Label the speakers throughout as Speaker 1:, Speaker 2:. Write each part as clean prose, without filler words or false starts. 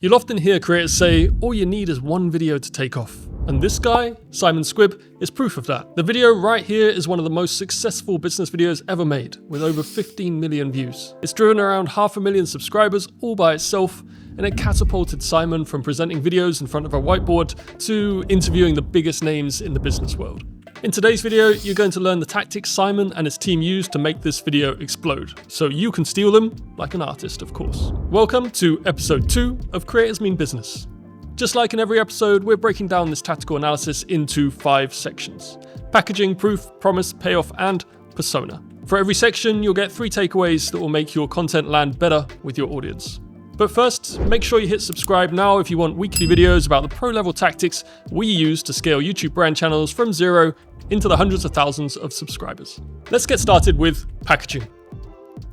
Speaker 1: You'll often hear creators say, all you need is one video to take off. And this guy, Simon Squibb, is proof of that. The video right here is one of the most successful business videos ever made, with over 15 million views. It's driven around 500,000 subscribers all by itself, and it catapulted Simon from presenting videos in front of a whiteboard to interviewing the biggest names in the business world. In today's video, you're going to learn the tactics Simon and his team used to make this video explode, so you can steal them like an artist, of course. Welcome to episode 2 of Creators Mean Business. Just like in every episode, we're breaking down this tactical analysis into 5 sections: packaging, proof, promise, payoff, and persona. For every section, you'll get 3 takeaways that will make your content land better with your audience. But first, make sure you hit subscribe now if you want weekly videos about the pro-level tactics we use to scale YouTube brand channels from 0 into the hundreds of thousands of subscribers. Let's get started with packaging.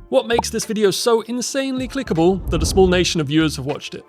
Speaker 1: What makes this video so insanely clickable that a small nation of viewers have watched it?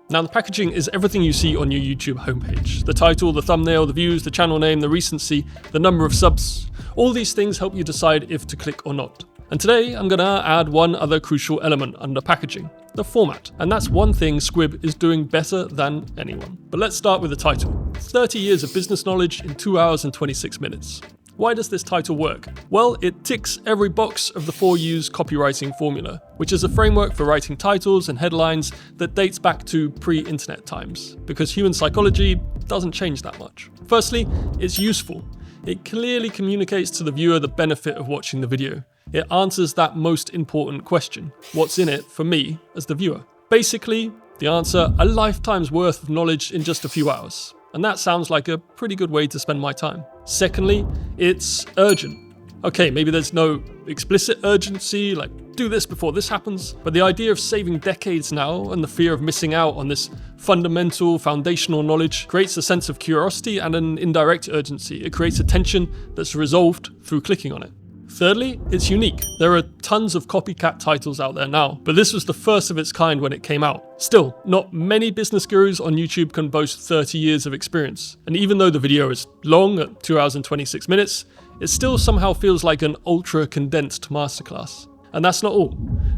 Speaker 1: Now, the packaging is everything you see on your YouTube homepage. The title, the thumbnail, the views, the channel name, the recency, the number of subs. All these things help you decide if to click or not. And today, I'm gonna add one other crucial element under packaging: the format. And that's one thing Squibb is doing better than anyone. But let's start with the title. 30 years of business knowledge in 2 hours and 26 minutes. Why does this title work? Well, it ticks every box of the 4U's copywriting formula, which is a framework for writing titles and headlines that dates back to pre-internet times, because human psychology doesn't change that much. Firstly, it's useful. It clearly communicates to the viewer the benefit of watching the video. It answers that most important question: what's in it for me as the viewer? Basically, the answer: a lifetime's worth of knowledge in just a few hours. And that sounds like a pretty good way to spend my time. Secondly, it's urgent. Okay, maybe there's no explicit urgency, like do this before this happens, but the idea of saving decades now and the fear of missing out on this fundamental, foundational knowledge creates a sense of curiosity and an indirect urgency. It creates a tension that's resolved through clicking on it. Thirdly, it's unique. There are tons of copycat titles out there now, but this was the first of its kind when it came out. Still, not many business gurus on YouTube can boast 30 years of experience. And even though the video is long at 2 hours and 26 minutes, it still somehow feels like an ultra-condensed masterclass. And that's not all.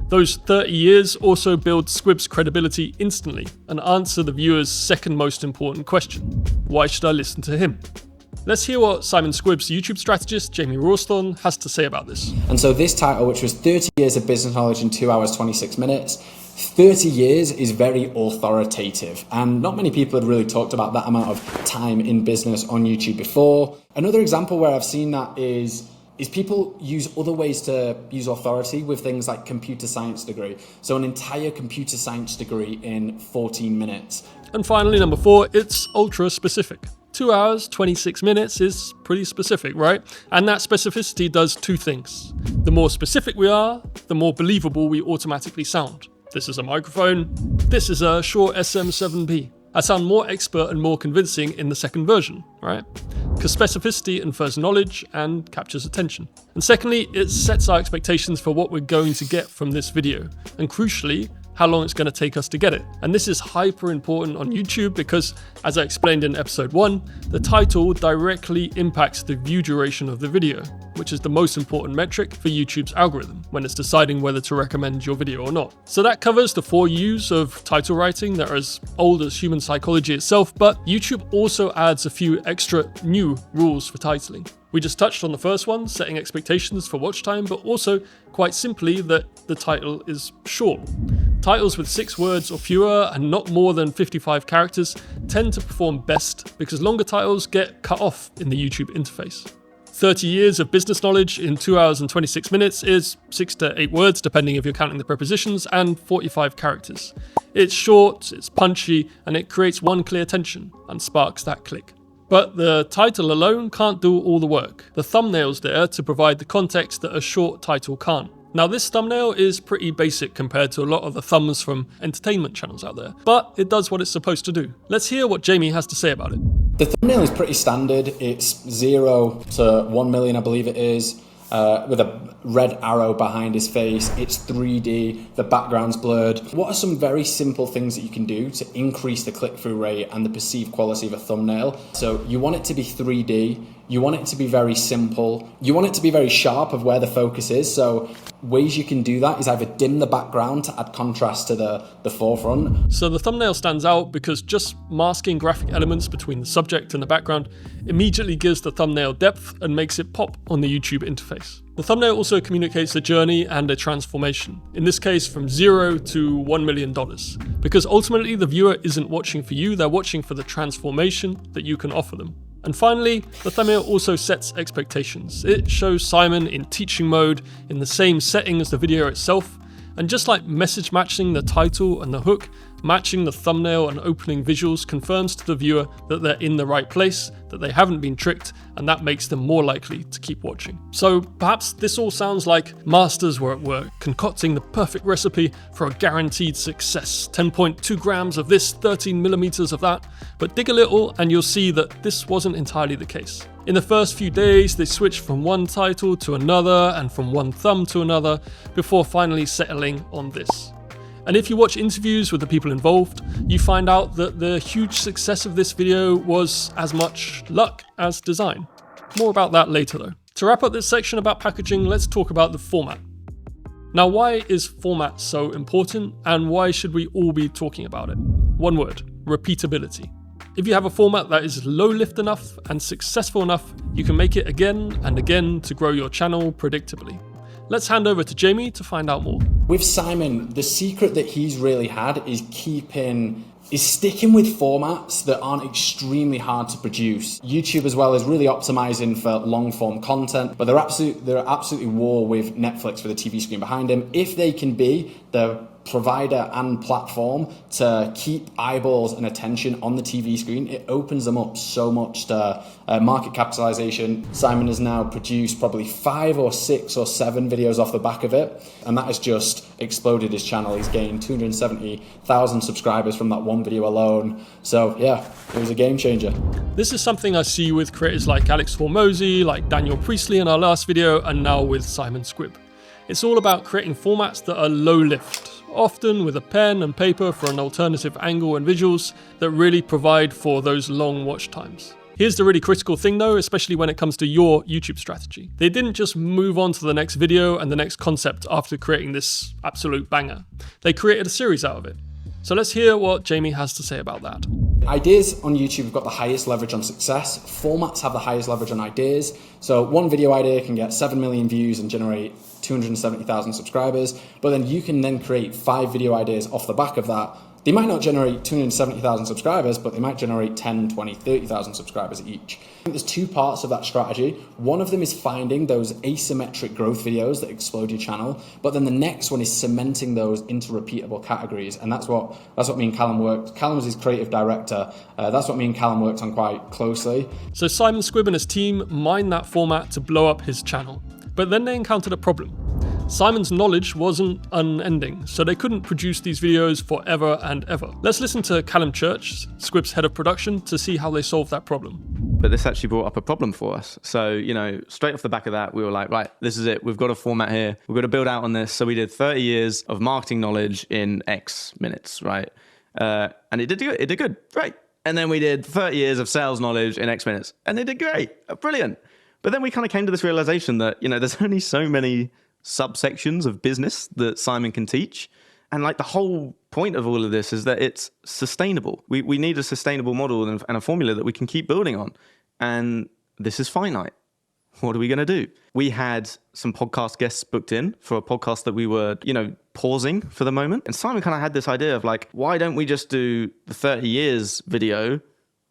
Speaker 1: Those 30 years also build Squibb's credibility instantly and answer the viewer's second most important question: why should I listen to him? Let's hear what Simon Squibb's YouTube strategist, Jamie Rawsthorne, has to say about this.
Speaker 2: And so this title, which was 30 years of business knowledge in 2 hours, 26 minutes, 30 years is very authoritative. And not many people had really talked about that amount of time in business on YouTube before. Another example where I've seen that is people use other ways to use authority with things like computer science degree. So an entire computer science degree in 14 minutes.
Speaker 1: And finally, number 4, it's ultra specific. 2 hours, 26 minutes is pretty specific, right? And that specificity does 2 things. The more specific we are, the more believable we automatically sound. This is a microphone. This is a Shure SM7B. I sound more expert and more convincing in the second version, right? Because specificity infers knowledge and captures attention. And secondly, it sets our expectations for what we're going to get from this video. And crucially, how long it's going to take us to get it. And this is hyper important on YouTube because, as I explained in episode 1, the title directly impacts the view duration of the video, which is the most important metric for YouTube's algorithm when it's deciding whether to recommend your video or not. So that covers the 4 U's of title writing that are as old as human psychology itself, but YouTube also adds a few extra new rules for titling. We just touched on the first one, setting expectations for watch time, but also, quite simply, that the title is short. Titles with 6 words or fewer and not more than 55 characters tend to perform best because longer titles get cut off in the YouTube interface. 30 years of business knowledge in 2 hours and 26 minutes is 6 to 8 words, depending if you're counting the prepositions, and 45 characters. It's short, it's punchy, and it creates one clear tension and sparks that click. But the title alone can't do all the work. The thumbnail's there to provide the context that a short title can't. Now, this thumbnail is pretty basic compared to a lot of the thumbs from entertainment channels out there, but it does what it's supposed to do. Let's hear what Jamie has to say about it.
Speaker 2: The thumbnail is pretty standard. It's 0 to 1 million, I believe it is, with a red arrow behind his face. It's 3D, the background's blurred. What are some very simple things that you can do to increase the click-through rate and the perceived quality of a thumbnail? So you want it to be 3D. You want it to be very simple. You want it to be very sharp of where the focus is. So ways you can do that is either dim the background to add contrast to the forefront.
Speaker 1: So the thumbnail stands out because just masking graphic elements between the subject and the background immediately gives the thumbnail depth and makes it pop on the YouTube interface. The thumbnail also communicates a journey and a transformation, in this case from $0 to $1 million, because ultimately the viewer isn't watching for you, they're watching for the transformation that you can offer them. And finally, the thumbnail also sets expectations. It shows Simon in teaching mode in the same setting as the video itself, and just like message matching the title and the hook, matching the thumbnail and opening visuals confirms to the viewer that they're in the right place, that they haven't been tricked, and that makes them more likely to keep watching. So perhaps this all sounds like masters were at work, concocting the perfect recipe for a guaranteed success. 10.2 grams of this, 13 millimeters of that. But dig a little and you'll see that this wasn't entirely the case. In the first few days, they switched from one title to another and from one thumb to another before finally settling on this. And if you watch interviews with the people involved, you find out that the huge success of this video was as much luck as design. More about that later though. To wrap up this section about packaging, let's talk about the format. Now, why is format so important and why should we all be talking about it? One word: repeatability. If you have a format that is low lift enough and successful enough, you can make it again and again to grow your channel predictably. Let's hand over to Jamie to find out more.
Speaker 2: With Simon, the secret that he's really had is sticking with formats that aren't extremely hard to produce. YouTube as well is really optimizing for long form content, but they're absolutely war with Netflix for the TV screen behind him. If they can be the provider and platform to keep eyeballs and attention on the TV screen, it opens them up so much to market capitalization. Simon has now produced probably 5 or 6 or 7 videos off the back of it, and that has just exploded his channel. He's gained 270,000 subscribers from that one video alone. So yeah, it was a game changer.
Speaker 1: This is something I see with creators like Alex Hormozi, like Daniel Priestley in our last video, and now with Simon Squibb. It's all about creating formats that are low lift, often with a pen and paper for an alternative angle and visuals that really provide for those long watch times. Here's the really critical thing though, especially when it comes to your YouTube strategy. They didn't just move on to the next video and the next concept after creating this absolute banger. They created a series out of it. So let's hear what Jamie has to say about that.
Speaker 2: Ideas on YouTube have got the highest leverage on success. Formats have the highest leverage on ideas. So one video idea can get 7 million views and generate 270,000 subscribers, but then you can then create 5 video ideas off the back of that. They might not generate 270,000 subscribers, but they might generate 10, 20, 30,000 subscribers each. I think there's 2 parts of that strategy. One of them is finding those asymmetric growth videos that explode your channel, but then the next one is cementing those into repeatable categories, and that's what me and Callum worked. Callum was his creative director. That's what me and Callum worked on quite closely.
Speaker 1: So Simon Squibb and his team mined that format to blow up his channel, but then they encountered a problem. Simon's knowledge wasn't unending, so they couldn't produce these videos forever and ever. Let's listen to Callum Church, Squibb's head of production, to see how they solved that problem.
Speaker 3: But this actually brought up a problem for us. So, straight off the back of that, we were like, right, this is it. We've got a format here. We've got to build out on this. So we did 30 years of marketing knowledge in X minutes, right? And it did good. It did good. Great. And then we did 30 years of sales knowledge in X minutes. And it did great. Brilliant. But then we kind of came to this realization that, there's only so many subsections of business that Simon can teach. And the whole point of all of this is that it's sustainable. We need a sustainable model and a formula that we can keep building on. And this is finite. What are we going to do? We had some podcast guests booked in for a podcast that we were, pausing for the moment. And Simon kind of had this idea of why don't we just do the 30 years video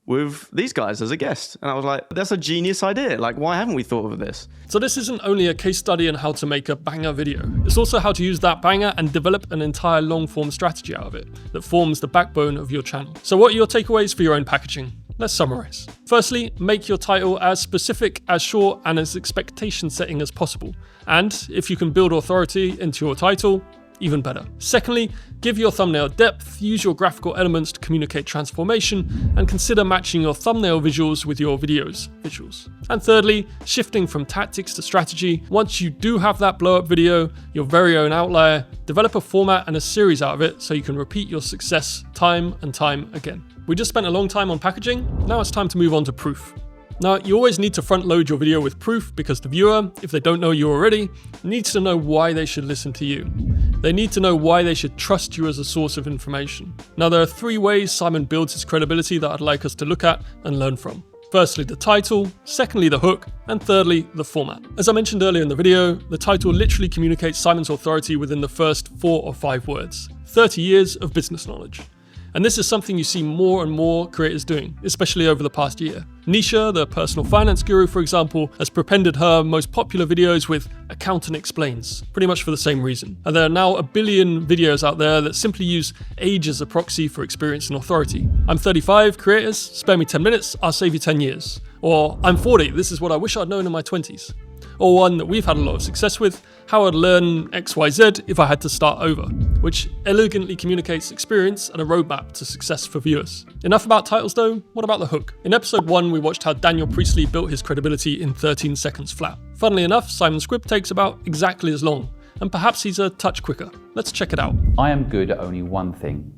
Speaker 3: with these guys as a guest? And I was like, that's a genius idea. Why haven't we thought of this?
Speaker 1: So this isn't only a case study on how to make a banger video. It's also how to use that banger and develop an entire long form strategy out of it that forms the backbone of your channel. So what are your takeaways for your own packaging? Let's summarize. Firstly, make your title as specific, as short, and as expectation setting as possible. And if you can build authority into your title, even better. Secondly, give your thumbnail depth, use your graphical elements to communicate transformation, and consider matching your thumbnail visuals with your videos visuals. And thirdly, shifting from tactics to strategy. Once you do have that blow up video, your very own outlier, develop a format and a series out of it so you can repeat your success time and time again. We just spent a long time on packaging, now it's time to move on to proof. Now, you always need to front load your video with proof because the viewer, if they don't know you already, needs to know why they should listen to you. They need to know why they should trust you as a source of information. Now, there are 3 ways Simon builds his credibility that I'd like us to look at and learn from. Firstly, the title, secondly, the hook, and thirdly, the format. As I mentioned earlier in the video, the title literally communicates Simon's authority within the first 4 or 5 words. 30 years of business knowledge. And this is something you see more and more creators doing, especially over the past year. Nisha, the personal finance guru, for example, has prepended her most popular videos with Accountant Explains, pretty much for the same reason. And there are now a billion videos out there that simply use age as a proxy for experience and authority. I'm 35, creators, spare me 10 minutes, I'll save you 10 years. Or I'm 40, this is what I wish I'd known in my 20s. Or one that we've had a lot of success with, how I'd learn XYZ if I had to start over, which elegantly communicates experience and a roadmap to success for viewers. Enough about titles though, what about the hook? In episode 1, we watched how Daniel Priestley built his credibility in 13 seconds flat. Funnily enough, Simon Squibb takes about exactly as long, and perhaps he's a touch quicker. Let's check it out.
Speaker 4: I am good at only one thing.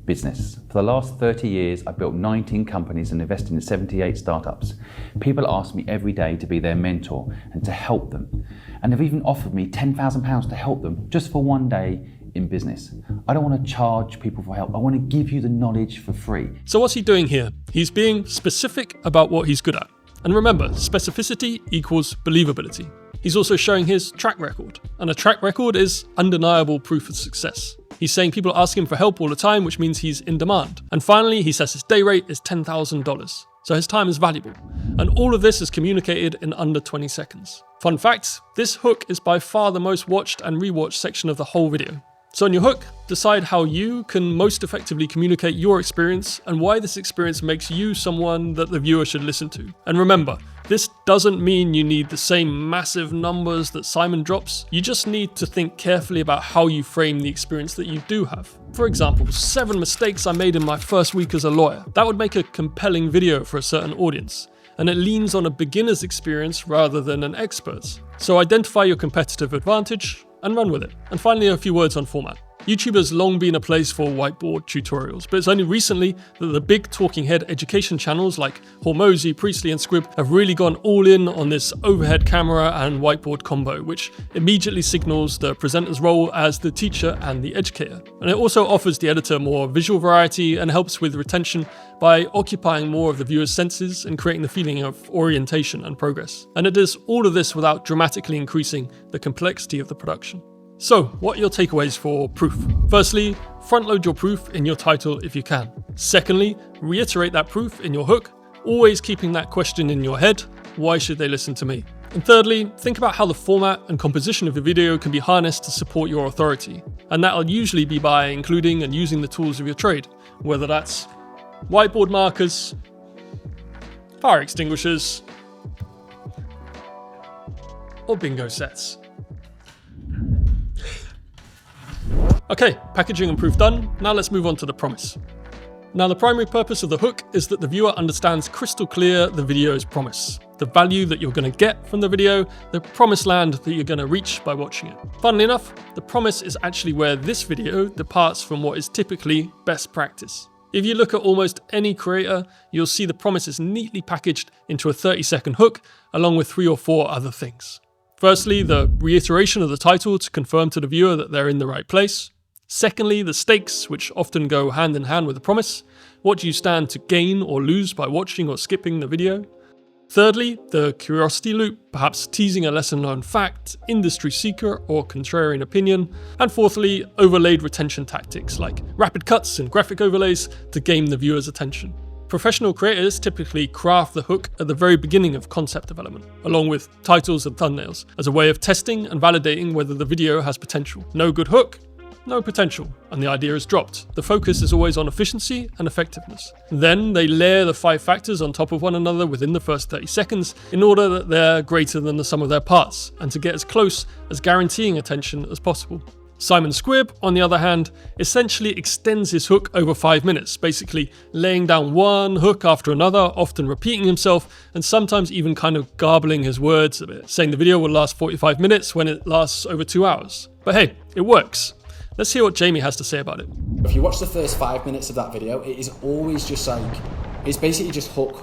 Speaker 4: Business. For the last 30 years, I've built 19 companies and invested in 78 startups. People ask me every day to be their mentor and to help them. And they've even offered me £10,000 to help them just for one day in business. I don't want to charge people for help. I want to give you the knowledge for free.
Speaker 1: So what's he doing here? He's being specific about what he's good at. And remember, specificity equals believability. He's also showing his track record. And a track record is undeniable proof of success. He's saying people ask him for help all the time, which means he's in demand. And finally, he says his day rate is $10,000. So his time is valuable. And all of this is communicated in under 20 seconds. Fun fact, this hook is by far the most watched and rewatched section of the whole video. So on your hook, decide how you can most effectively communicate your experience and why this experience makes you someone that the viewer should listen to. And remember, this doesn't mean you need the same massive numbers that Simon drops. You just need to think carefully about how you frame the experience that you do have. For example, 7 mistakes I made in my first week as a lawyer. That would make a compelling video for a certain audience. And it leans on a beginner's experience rather than an expert's. So identify your competitive advantage and run with it. And finally, a few words on format. YouTube has long been a place for whiteboard tutorials, but it's only recently that the big talking head education channels like Hormozi, Priestley and Squibb have really gone all in on this overhead camera and whiteboard combo, which immediately signals the presenter's role as the teacher and the educator. And it also offers the editor more visual variety and helps with retention by occupying more of the viewer's senses and creating the feeling of orientation and progress. And it does all of this without dramatically increasing the complexity of the production. So, what are your takeaways for proof? Firstly, front load your proof in your title if you can. Secondly, reiterate that proof in your hook, always keeping that question in your head, why should they listen to me? And thirdly, think about how the format and composition of your video can be harnessed to support your authority. And that'll usually be by including and using the tools of your trade, whether that's whiteboard markers, fire extinguishers, or bingo sets. Okay, packaging and proof done. Now let's move on to the promise. Now the primary purpose of the hook is that the viewer understands crystal clear the video's promise. The value that you're going to get from the video, the promised land that you're going to reach by watching it. Funnily enough, the promise is actually where this video departs from what is typically best practice. If you look at almost any creator, you'll see the promise is neatly packaged into a 30-second hook, along with 3 or 4 other things. Firstly, the reiteration of the title to confirm to the viewer that they're in the right place. Secondly, the stakes, which often go hand in hand with the promise. What do you stand to gain or lose by watching or skipping the video? Thirdly, the curiosity loop, perhaps teasing a lesser-known fact, industry secret, or contrarian opinion. And fourthly, overlaid retention tactics like rapid cuts and graphic overlays to gain the viewer's attention. Professional creators typically craft the hook at the very beginning of concept development, along with titles and thumbnails, as a way of testing and validating whether the video has potential. No good hook, no potential, and the idea is dropped. The focus is always on efficiency and effectiveness. Then they layer the 5 factors on top of one another within the first 30 seconds in order that they're greater than the sum of their parts, and to get as close as guaranteeing attention as possible. Simon Squibb, on the other hand, essentially extends his hook over 5 minutes, basically laying down one hook after another, often repeating himself, and sometimes even kind of garbling his words a bit, saying the video will last 45 minutes when it lasts over 2 hours. But hey, it works. Let's hear what Jamie has to say about it.
Speaker 2: If you watch the first 5 minutes of that video, it is always just like It's basically just hook,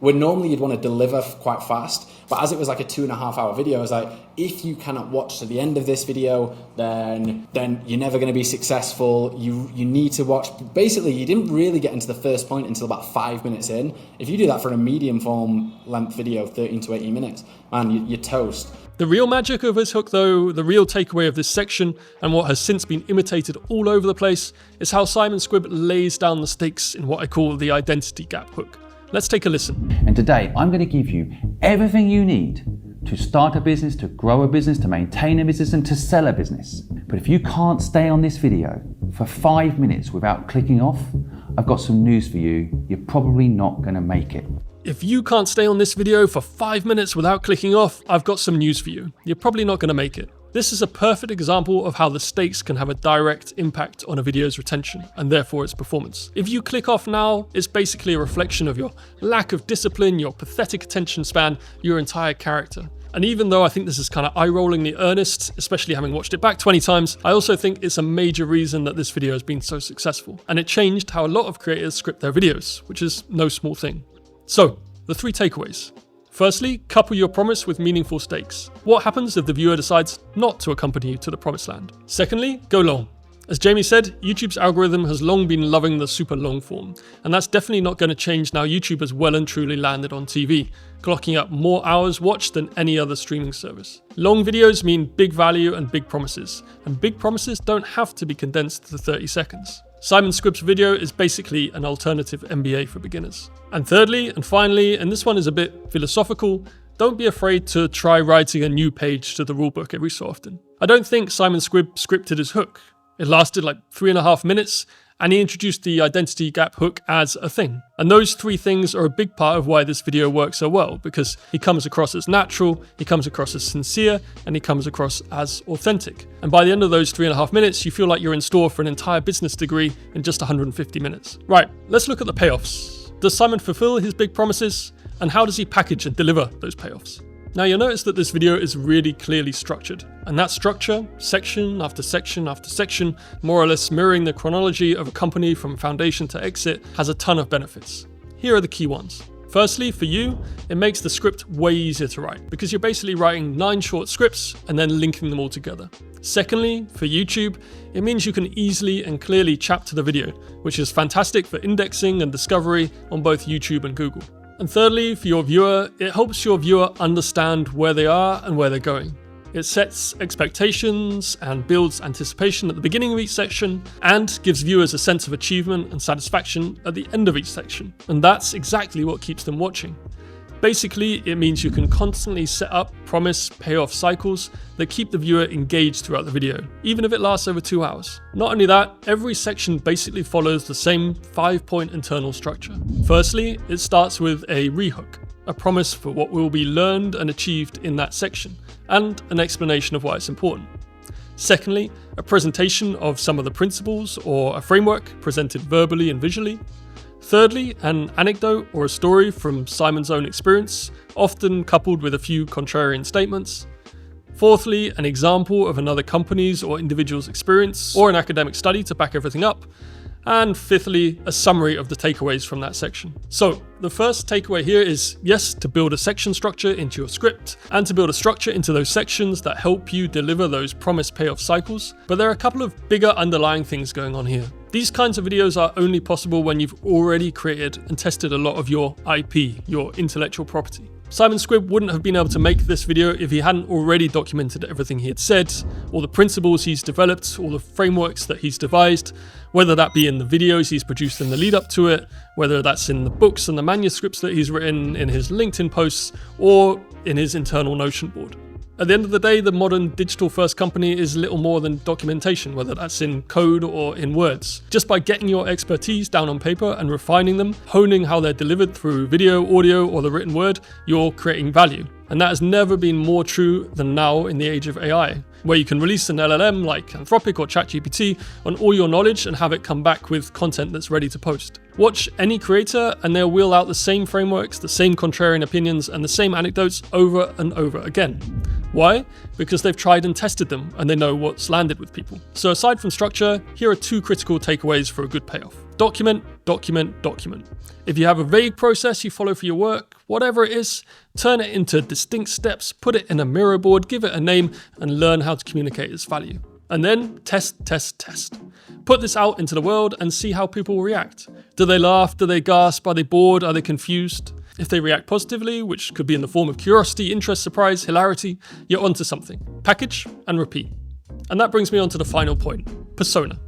Speaker 2: where normally you'd want to deliver quite fast. But as it was like a 2.5 hour video, I was like, if you cannot watch to the end of this video, then you're never going to be successful. You need to watch. Basically, you didn't really get into the first point until about 5 minutes in. If you do that for a medium form length video, 13 to 18 minutes, man, you're toast.
Speaker 1: The real magic of this hook though, the real takeaway of this section, and what has since been imitated all over the place, is how Simon Squibb lays down the stakes in what I call the identity gap hook. Let's take a listen.
Speaker 4: And today I'm going to give you everything you need to start a business, to grow a business, to maintain a business, and to sell a business. But if you can't stay on this video for 5 minutes without clicking off, I've got some news for you. You're probably not going to make it.
Speaker 1: If you can't stay on this video for 5 minutes without clicking off, I've got some news for you. You're probably not going to make it. This is a perfect example of how the stakes can have a direct impact on a video's retention, and therefore its performance. If you click off now, it's basically a reflection of your lack of discipline, your pathetic attention span, your entire character. And even though I think this is kind of eye-rollingly earnest, especially having watched it back 20 times, I also think it's a major reason that this video has been so successful. And it changed how a lot of creators script their videos, which is no small thing. So, the 3 takeaways. Firstly, couple your promise with meaningful stakes. What happens if the viewer decides not to accompany you to the promised land? Secondly, go long. As Jamie said, YouTube's algorithm has long been loving the super long form, and that's definitely not going to change now YouTube has well and truly landed on TV, clocking up more hours watched than any other streaming service. Long videos mean big value and big promises, and big promises don't have to be condensed to 30 seconds. Simon Squibb's video is basically an alternative MBA for beginners. And thirdly, and finally, and this one is a bit philosophical, don't be afraid to try writing a new page to the rulebook every so often. I don't think Simon Squibb scripted his hook. It lasted like 3.5 minutes, and he introduced the identity gap hook as a thing. And those 3 things are a big part of why this video works so well, because he comes across as natural, he comes across as sincere, and he comes across as authentic. And by the end of those 3.5 minutes, you feel like you're in store for an entire business degree in just 150 minutes. Right, let's look at the payoffs. Does Simon fulfill his big promises? And how does he package and deliver those payoffs? Now you'll notice that this video is really clearly structured, and that structure, section after section after section, more or less mirroring the chronology of a company from foundation to exit, has a ton of benefits. Here are the key ones. Firstly, for you, it makes the script way easier to write, because you're basically writing 9 short scripts and then linking them all together. Secondly, for YouTube, it means you can easily and clearly chapter the video, which is fantastic for indexing and discovery on both YouTube and Google. And thirdly, for your viewer, it helps your viewer understand where they are and where they're going. It sets expectations and builds anticipation at the beginning of each section, and gives viewers a sense of achievement and satisfaction at the end of each section. And that's exactly what keeps them watching. Basically, it means you can constantly set up promise payoff cycles that keep the viewer engaged throughout the video, even if it lasts over 2 hours. Not only that, every section basically follows the same 5-point internal structure. Firstly, it starts with a rehook, a promise for what will be learned and achieved in that section, and an explanation of why it's important. Secondly, a presentation of some of the principles or a framework presented verbally and visually. Thirdly, an anecdote or a story from Simon's own experience, often coupled with a few contrarian statements. Fourthly, an example of another company's or individual's experience, or an academic study to back everything up. And fifthly, a summary of the takeaways from that section. So, the first takeaway here is, yes, to build a section structure into your script, and to build a structure into those sections that help you deliver those promise payoff cycles. But there are a couple of bigger underlying things going on here. These kinds of videos are only possible when you've already created and tested a lot of your IP, your intellectual property. Simon Squibb wouldn't have been able to make this video if he hadn't already documented everything he had said, all the principles he's developed, all the frameworks that he's devised, whether that be in the videos he's produced in the lead up to it, whether that's in the books and the manuscripts that he's written, in his LinkedIn posts, or in his internal Notion board. At the end of the day, the modern digital-first company is little more than documentation, whether that's in code or in words. Just by getting your expertise down on paper and refining them, honing how they're delivered through video, audio, or the written word, you're creating value. And that has never been more true than now in the age of AI, where you can release an LLM like Anthropic or ChatGPT on all your knowledge and have it come back with content that's ready to post. Watch any creator and they'll wheel out the same frameworks, the same contrarian opinions, and the same anecdotes over and over again. Why? Because they've tried and tested them and they know what's landed with people. So aside from structure, here are 2 critical takeaways for a good payoff. Document, document, document. If you have a vague process you follow for your work, whatever it is, turn it into distinct steps, put it in a Miro board, give it a name, and learn how to communicate its value. And then test, test, test. Put this out into the world and see how people react. Do they laugh? Do they gasp? Are they bored? Are they confused? If they react positively, which could be in the form of curiosity, interest, surprise, hilarity, you're onto something. Package and repeat. And that brings me on to the final point, persona.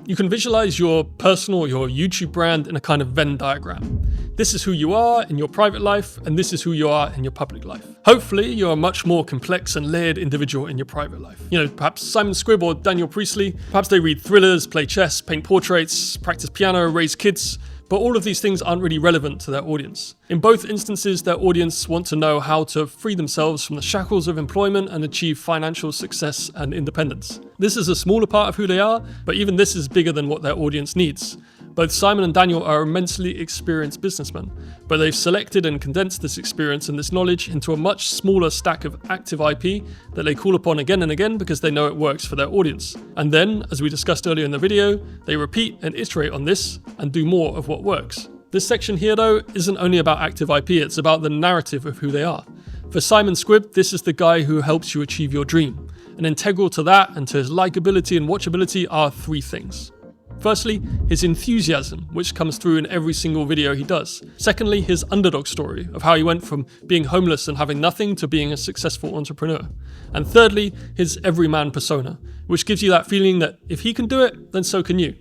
Speaker 1: You can visualize your personal, your YouTube brand in a kind of Venn diagram. This is who you are in your private life, and this is who you are in your public life. Hopefully, you're a much more complex and layered individual in your private life. You know, perhaps Simon Squibb or Daniel Priestley, perhaps they read thrillers, play chess, paint portraits, practice piano, raise kids, but all of these things aren't really relevant to their audience. In both instances, their audience want to know how to free themselves from the shackles of employment and achieve financial success and independence. This is a smaller part of who they are, but even this is bigger than what their audience needs. Both Simon and Daniel are immensely experienced businessmen, but they've selected and condensed this experience and this knowledge into a much smaller stack of active IP that they call upon again and again because they know it works for their audience. And then, as we discussed earlier in the video, they repeat and iterate on this and do more of what works. This section here though isn't only about active IP, it's about the narrative of who they are. For Simon Squibb, this is the guy who helps you achieve your dream. And integral to that and to his likability and watchability are 3 things. Firstly, his enthusiasm, which comes through in every single video he does. Secondly, his underdog story of how he went from being homeless and having nothing to being a successful entrepreneur. And thirdly, his everyman persona, which gives you that feeling that if he can do it, then so can you.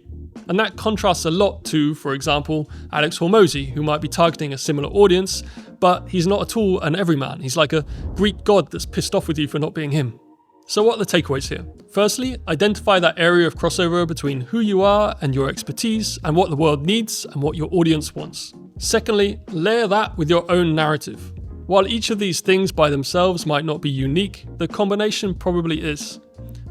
Speaker 1: And that contrasts a lot to, for example, Alex Hormozi, who might be targeting a similar audience, but he's not at all an everyman. He's like a Greek god that's pissed off with you for not being him. So what are the takeaways here? Firstly, identify that area of crossover between who you are and your expertise and what the world needs and what your audience wants. Secondly, layer that with your own narrative. While each of these things by themselves might not be unique, the combination probably is.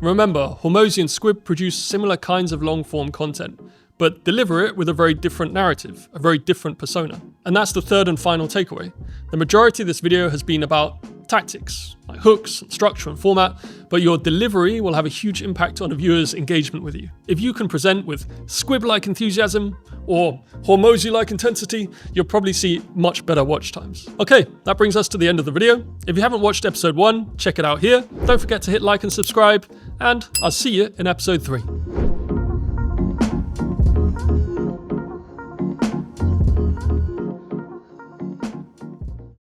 Speaker 1: Remember, Hormozi and Squibb produce similar kinds of long-form content, but deliver it with a very different narrative, a very different persona. And that's the third and final takeaway. The majority of this video has been about tactics, like hooks, and structure and format, but your delivery will have a huge impact on a viewer's engagement with you. If you can present with Squibb-like enthusiasm or Hormozi-like intensity, you'll probably see much better watch times. Okay, that brings us to the end of the video. If you haven't watched episode 1, check it out here. Don't forget to hit like and subscribe, and I'll see you in episode 3.